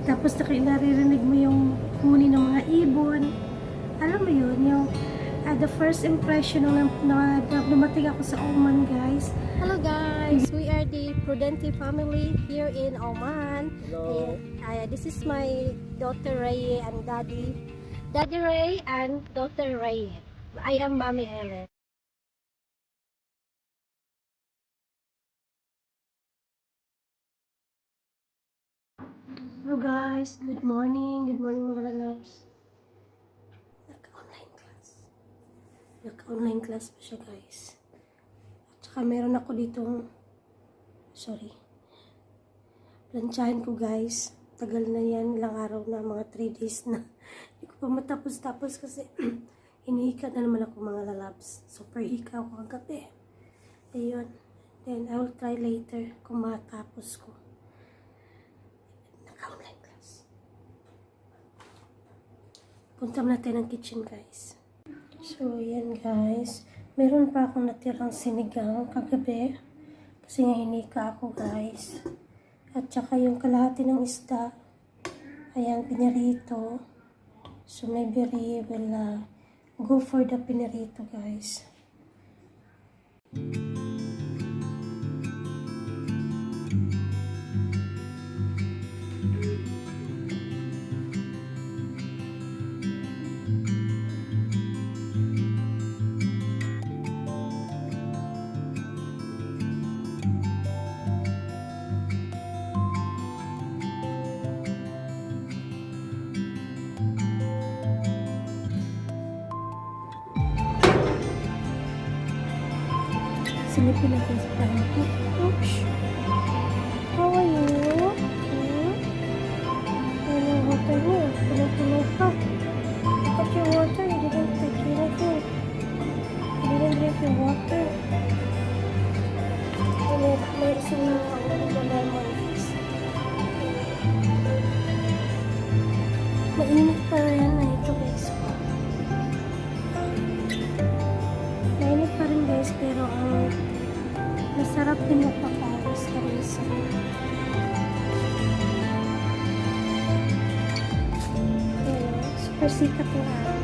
Tapos naririnig mo yung huni ng mga ibon. Alam mo yun, yung the first impression na dumating ako sa Oman, guys. Hello guys, we are the Prudenti family here in Oman. Hello. This is my daughter Ray and Daddy Ray and daughter Ray. I am Mommy Ellen. Hello guys, good morning mga loves. Naka-online class pa siya, guys. At saka meron ako ditong plantsahin ko, guys. Tagal na yan, ilang araw na, mga 3 days na. Hindi ko pa matapos-tapos kasi hinihika na naman ako, mga lalabs. Super hika ako ang gabi. Ayun. Then I will try later kung matapos ko. Naka-online class. Punta natin ang kitchen, guys. So, yan guys. Meron pa akong natirang sinigang kagabi. Kasi nga hinika ako, guys. At saka yung kalahati ng isda. Ayan, pinirito. So, maybe we will go for the pinirito, guys. Silipin natin sa pangit. Oops! How are you? Ano yung water mo? Tulog-tulog ka. Look at your water. You didn't take anything. You didn't drink your water. May isang lemon. Mainit pa rin na ito, guys. Mainit pa rin, guys, pero masarap din magpakawas ka rin sa super sikat yung araw.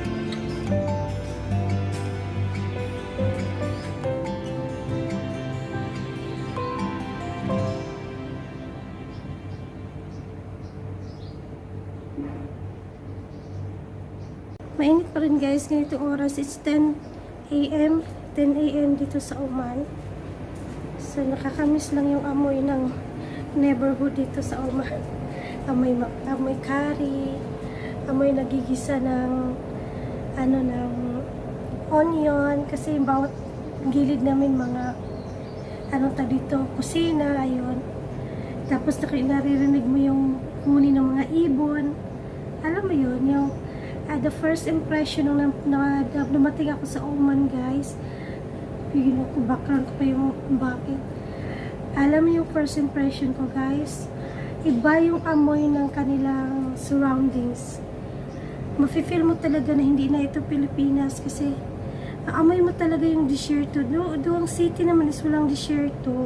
Mainit pa rin, guys. Ganitong oras, it's 10 a.m. dito sa Oman. So, nakakamiss lang yung amoy ng neighborhood dito sa Oman. Amoy curry, amoy nagigisa ng ng onion, kasi bawat gilid namin mga dito, kusina, ayun. Tapos naririnig mo yung huni ng mga ibon. Alam mo yun, yung the first impression na dumating ako sa Oman, guys. Bigyan ko background ko pa yung bakit. Alam mo yung first impression ko, guys, iba yung amoy ng kanilang surroundings. Mafe-feel mo talaga na hindi na ito Pilipinas kasi amoy mo talaga yung desierto. Doong city naman is walang desierto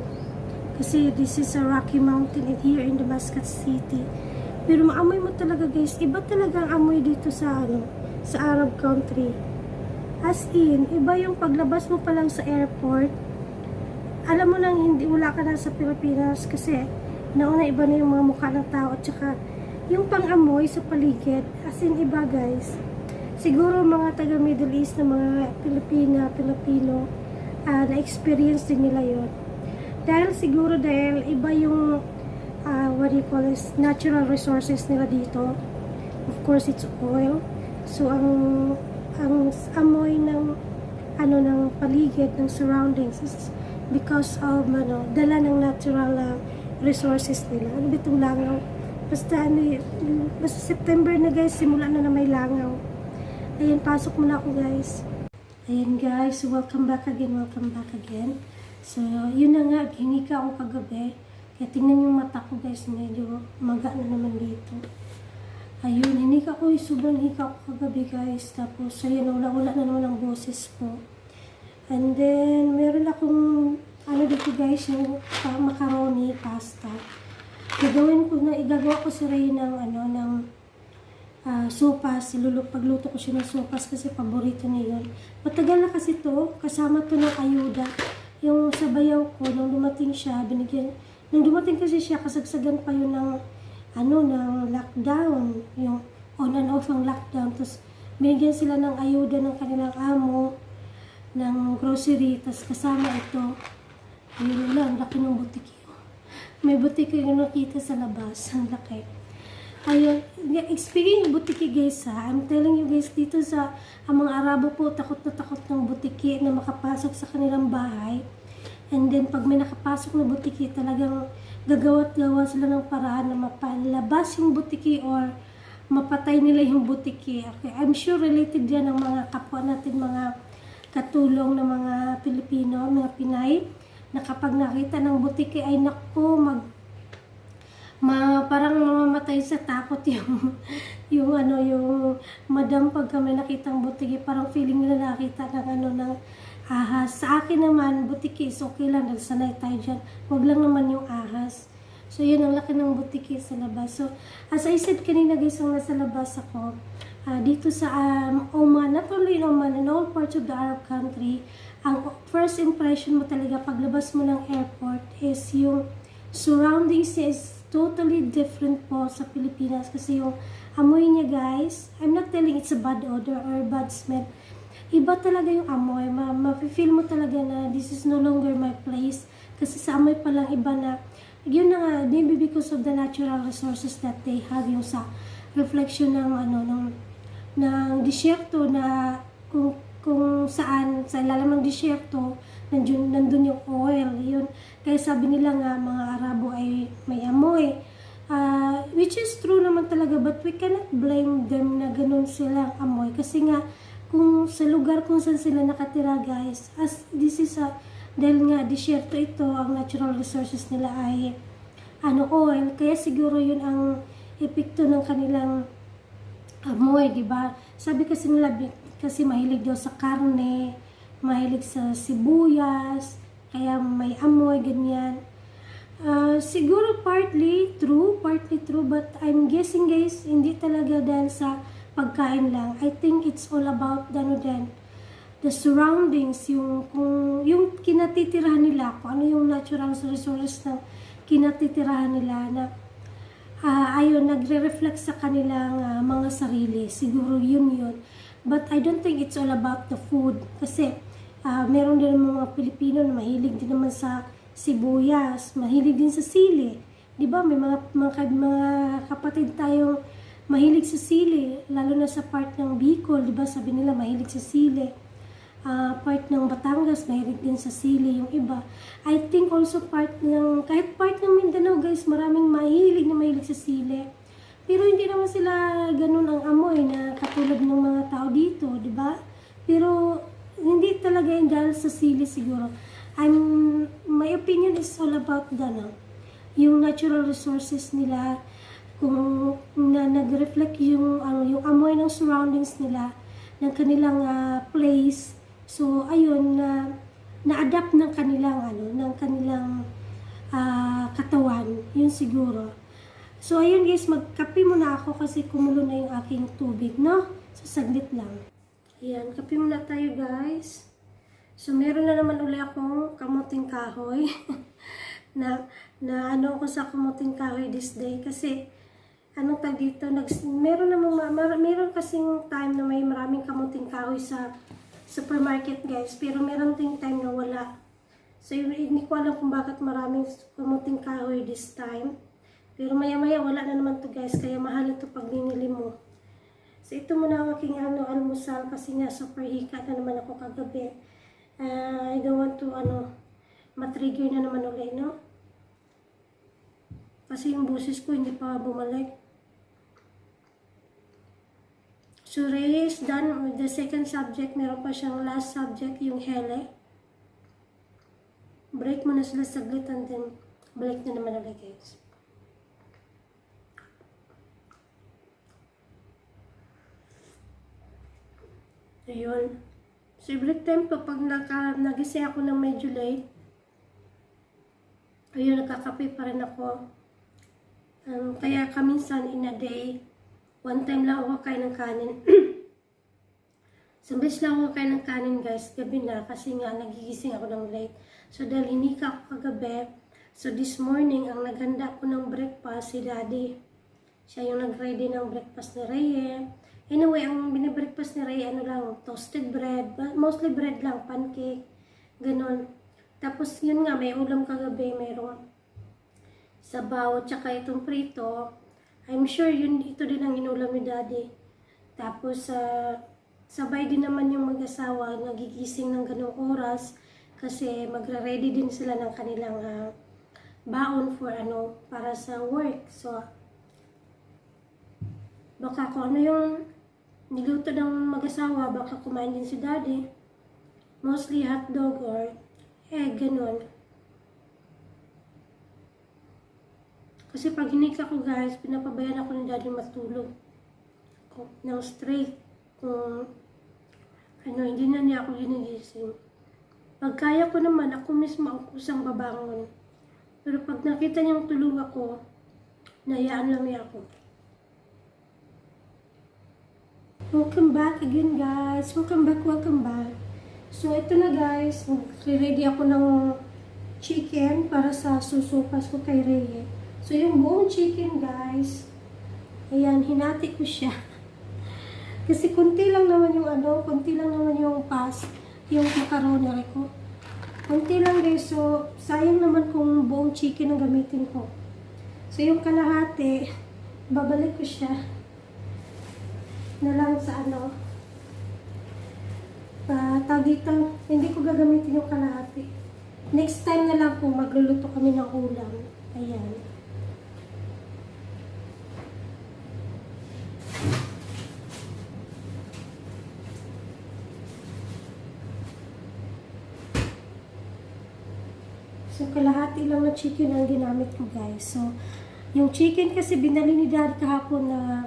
kasi this is a Rocky Mountain here in Damascus City. Pero maamoy mo talaga, guys. Iba talaga ang amoy dito sa Arab country. As in, iba yung paglabas mo pa lang sa airport. Alam mo lang, wala ka na sa Pilipinas kasi nauna iba na yung mga mukha ng tao at saka yung pang-amoy sa paligid. As in, iba, guys. Siguro mga taga Middle East na mga Pilipino, na-experience din nila yun. Dahil iba yung what do you call this, natural resources nila dito. Of course, it's oil. So, ang amoy ng paligid, ng surroundings is because of dala ng natural resources nila. Ano ba itong langaw? Basta September na, guys, simula na may langaw. Ayan, pasok muna ako, guys. Ayan, guys, welcome back again. So, yun na nga, hinika ako kagabi. Kaya tingnan yung mata ko, guys, medyo maga na naman dito. Ayun, hinika ko, sobrang hika ko kagabi, guys. Tapos, ayun, wala na naman ang boses ko. And then, meron akong, dito, guys, yung macaroni, pasta. igagawa ko si Ray ng, sopas. Pagluto ko siya ng sopas kasi paborito niya yun. Matagal na kasi to, kasama to ng ayuda. Yung sa bayaw ko, nung dumating siya, nung dumating kasi siya, kasagsagan pa yun ng, ng lockdown. Yung on and off ang lockdown. Tapos, binigyan sila ng ayuda ng kanilang amo, ng grocery, tapos kasama ito. Ayun lang, laki ng butiki. May butiki yung nakita sa labas. Ang laki. Ayun, speaking of butiki guys I'm telling you guys, dito sa ang mga Arabo po, takot na takot ng butiki na makapasok sa kanilang bahay. And then, pag may nakapasok na butiki, talagang gagawa sila ng paraan na mapalabas yung butiki or mapatay nila yung butiki. Okay, I'm sure related yan ng mga kapwa natin, mga katulong ng mga Pilipino, mga Pinay, na kapag nakita ng butiki ay naku, parang mamamatay sa takot yung madam pag kami nakitang butiki, parang feeling nila nakita ng ahas. Sa akin naman, butiki is okay lang, nagsanay tayo dyan. Huwag lang naman yung ahas. So, yun ang laki ng butiki sa labas. So, as I said kanina guys, ang nasa labas ako, dito sa Oman, not only in Oman, in all parts of the Arab country, ang first impression mo talaga paglabas mo ng airport is yung surroundings is totally different po sa Pilipinas. Kasi yung amoy niya guys, I'm not telling it's a bad odor or bad smell. Iba talaga yung amoy. Ma-feel mo talaga na this is no longer my place. Kasi sa amoy pa lang iba na, yun na nga, maybe because of the natural resources that they have, yung sa reflection ng disyerto na kung saan, sa ilalim ng disyerto, nandun yung oil, yun. Kaya sabi nila nga, mga Arabo ay may amoy. Which is true naman talaga, but we cannot blame them na ganun sila amoy. Kasi nga, kung sa lugar kung saan sila nakatira guys, as this is dahil nga disyerto ito, ang natural resources nila ay oil, kaya siguro yun ang epekto ng kanilang amoy, di ba? Sabi kasi nila, kasi mahilig daw sa karne, mahilig sa sibuyas, kaya may amoy, ganyan. Siguro partly true, but I'm guessing guys, hindi talaga dahil sa pagkain lang. I think it's all about the surroundings, yung kinatitirahan nila, kung ano yung natural resources na kinatitirahan nila na ayun, nagre-reflect sa kanilang mga sarili. Siguro yun. But I don't think it's all about the food. Kasi meron din mga Pilipino na mahilig din naman sa sibuyas, mahilig din sa sili. Di ba? May mga kapatid tayong mahilig sa sili, lalo na sa part ng Bicol, di ba? Sabi nila mahilig sa sili. Part ng Batangas, mahilig din sa sili yung iba. I think also kahit part ng Mindanao guys, maraming mahilig sa sili. Pero hindi naman sila ganun ang amoy na katulad ng mga tao dito, di ba? Pero hindi talaga yung dahil sa sili siguro. My opinion is all about yung natural resources nila, kung nag-reflect yung amoy ng surroundings nila, ng kanilang place. So, ayun, na-adapt ng kanilang katawan. Yun siguro. So, ayun guys, magkape muna ako kasi kumulo na yung aking tubig, no? So, saglit lang. Ayan, kape muna tayo guys. So, meron na naman uli akong kamuting kahoy. na ako sa kamuting kahoy this day. Kasi, dito, meron kasing time na may maraming kamuting kahoy sa supermarket guys, pero meron ding time na wala. So, hindi ko alam kung bakit maraming kamuting kahoy this time. Pero maya-maya wala na naman to guys, kaya mahal ito pag binili mo. So, ito muna ang aking almusal kasi nga super hika na naman ako kagabi. I don't want to matrigger na naman ulit, no? Kasi yung boses ko hindi pa bumalik. So, Ray is done with the second subject. Meron pa siyang last subject, yung hele. Break mo na sila saglit and then balik na naman ulit guys. Ayun. So, every time kapag nagising ako ng medyo late, ayun, nakakape pa rin ako. Kaya kaminsan in a day, one time lang ako kain ng kanin. Isang beses lang ako kain ng kanin guys, gabi na, kasi nga nagigising ako ng late. So dahil hinika ako kagabi, so this morning, ang naghanda ko ng breakfast si Daddy. Siya yung nag-ready ng breakfast ni Reye. Anyway, ang binibreakfast ni Reye, ano lang, toasted bread, mostly bread lang, pancake, ganun. Tapos yun nga, may ulam kagabi, mayroong sabaw, tsaka itong prito. I'm sure ito din ang inulam ni Daddy. Tapos, sabay din naman yung mag-asawa, nagigising ng ganung oras kasi magre-ready din sila ng kanilang baon for para sa work. So, baka kung ano yung niluto ng mag-asawa, baka kumain din si Daddy. Mostly hotdog or ganun. Kasi pag hinika ko guys, pinapabayaan ako ni Daddy matulog ng straight. Kung hindi na niya ako ginigising. Pag kaya ko naman, ako mismo ang kusang babangon. Pero pag nakita niyang tulog ako, nayaan lang niya ako. Welcome back again guys. Welcome back. So ito na guys, ready ako ng chicken para sa susupas ko kay Reye. So yung buong chicken guys, ayan, hinati ko siya. Kasi konti lang naman yung yung macaroni ko. Konti lang guys, so sayang naman kung buong chicken ang gamitin ko. So yung kalahati, babalik ko siya na lang sa tawag dito, hindi ko gagamitin yung kalahati. Next time na lang po magluluto kami ng ulam. Ayan. So, kalahati lang na chicken ang ginamit ko, guys. So, yung chicken kasi binali ni Dad kahapon na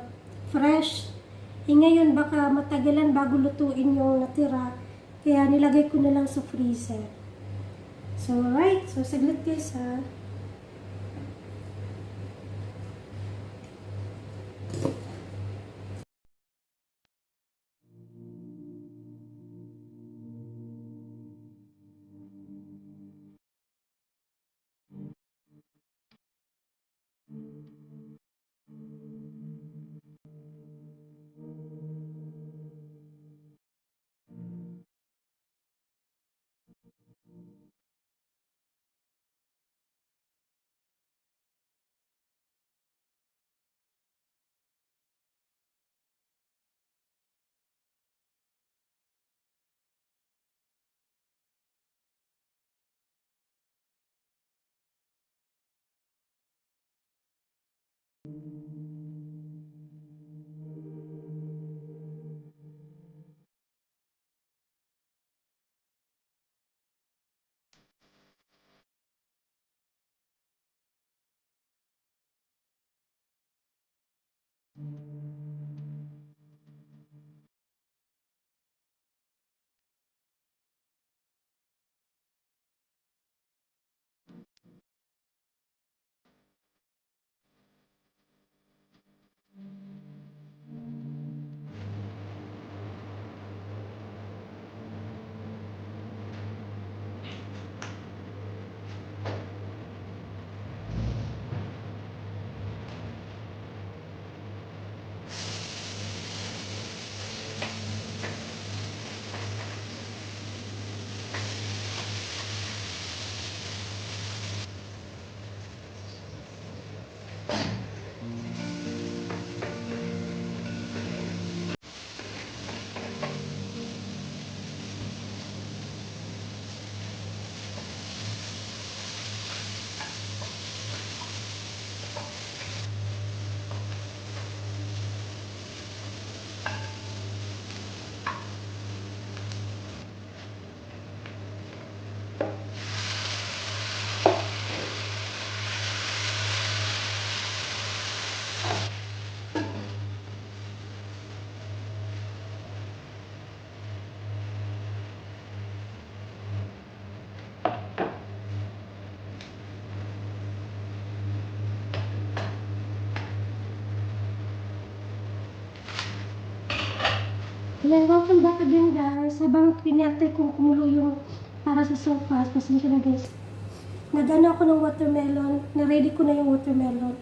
fresh. Ngayon, baka matagalan bago lutuin yung natira. Kaya nilagay ko na lang sa freezer. So, alright. So, saglit guys, ha. Ayan, welcome back again guys. Habang pinatay kong kumulo yung para sa sopas, pasensya na guys. Nagano ako ng watermelon, na-ready ko na yung watermelon.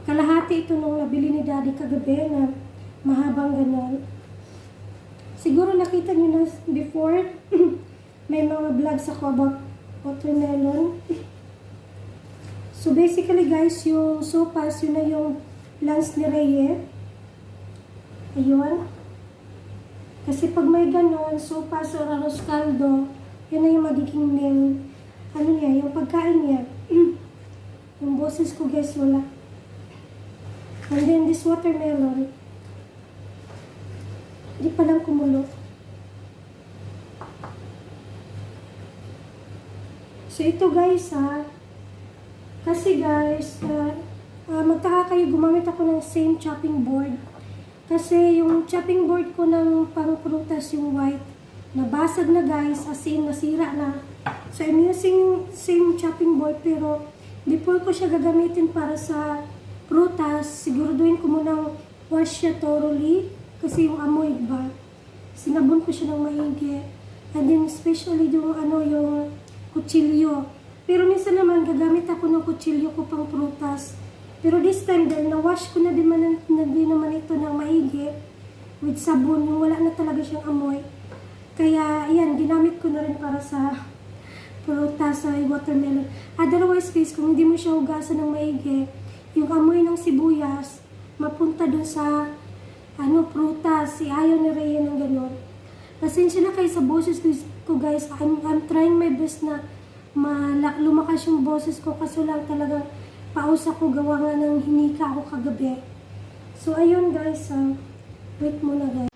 Kalahati ito nung nabili ni Daddy kagabi na mahabang ganon. Siguro nakita niyo na before, may mga vlogs ako about watermelon. So basically guys, yung sopas, yun na yung lunch ni Reye. Ayun. Kasi pag may ganon, sopas or arroz caldo, yun na yung magiging main, ano niya, yung pagkain niya. Yung boses ko guys, wala. And then this watermelon, hindi pa lang kumulo. So ito guys kasi guys, magtaka kayo, gumamit ako ng same chopping board. Kasi yung chopping board ko ng pang-prutas, yung white, nabasag na guys, as in nasira na. So I'm using same chopping board, pero before ko siya gagamitin para sa prutas, siguraduhin ko munang wash siya thoroughly. Kasi yung amoy, diba? Sinabon ko siya ng maigi. And then especially yung yung kutsilyo. Pero minsan naman gagamit ako ng kutsilyo ko pang prutas. Pero this time dahil na-wash ko na din naman ito ng maigi with sabon, yung wala na talaga siyang amoy. Kaya yan, ginamit ko na rin para sa prutas sa watermelon. Otherwise guys, kung hindi mo siya hugasan ng maigi, yung amoy ng sibuyas mapunta dun sa prutas. Ayaw ni Rhea ng gano'n. Pasensya na kayo sa boses ko guys. I'm trying my best na lumakas yung boses ko, kaso lang talagang paus ako, gawa nga ng hinika ako kagabi. So ayun guys, wait muna guys.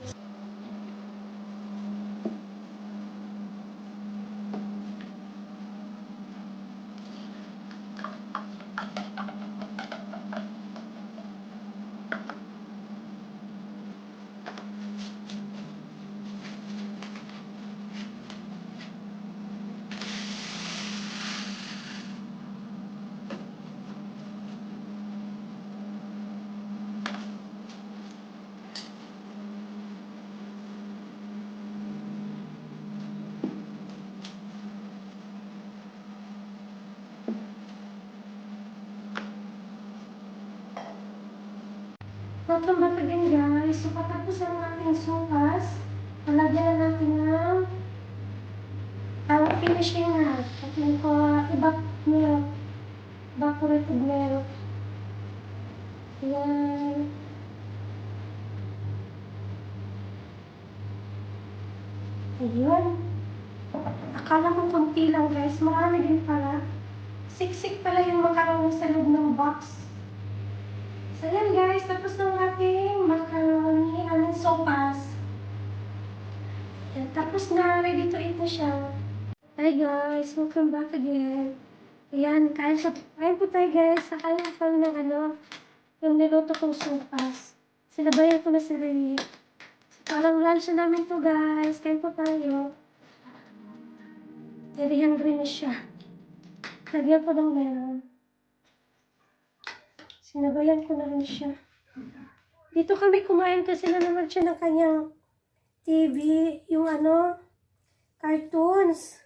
Welcome back again guys. So patapos ang ating sopas, palagyan na natin ng finishing na. At yung evaporated milk. Yan. Ayun. Akala ko konti lang guys. Marami din pala. Siksik pala yung macaroni sa loob ng box. So yan guys, tapos ng ating macaroni, sopas. Yan, tapos na, ready to eat na siya. Hi guys, welcome back again. Ayan, kain po tayo guys. Kain pa ng yung niluto kong sopas. Sinabayan ko na si Ray. Parang lunch na namin to guys. Kain po tayo. Very hungry na siya. Lagyan ko ng meron. Sinabayan ko na rin siya. Dito kami kumain kasi nanonood siya ng kanyang TV, yung cartoons.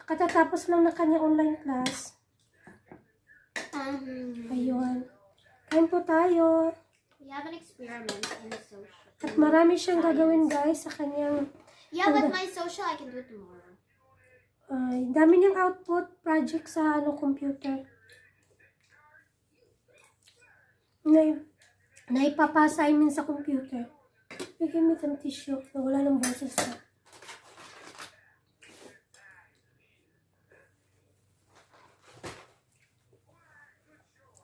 Katatapos lang ng kanyang online class. Ayun. Kain po tayo. We have an experiment in the social. At marami siyang gagawin guys sa kanyang... Yeah, with my social, I can do it tomorrow. Dami niyang output project sa computer. Naipapa-assignment sa computer. Bigyan mo ng tissue na wala ng boses na.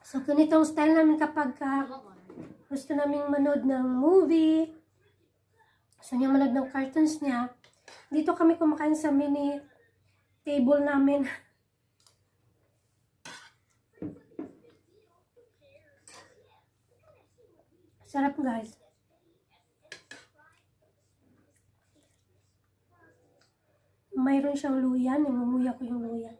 So, ganitong style namin kapag gusto namin manood ng movie, gusto niya manood ng cartoons niya, dito kami kumakain sa mini table namin. Sarap guys. Mayroon siyang luya, nangunguya ko yung luya.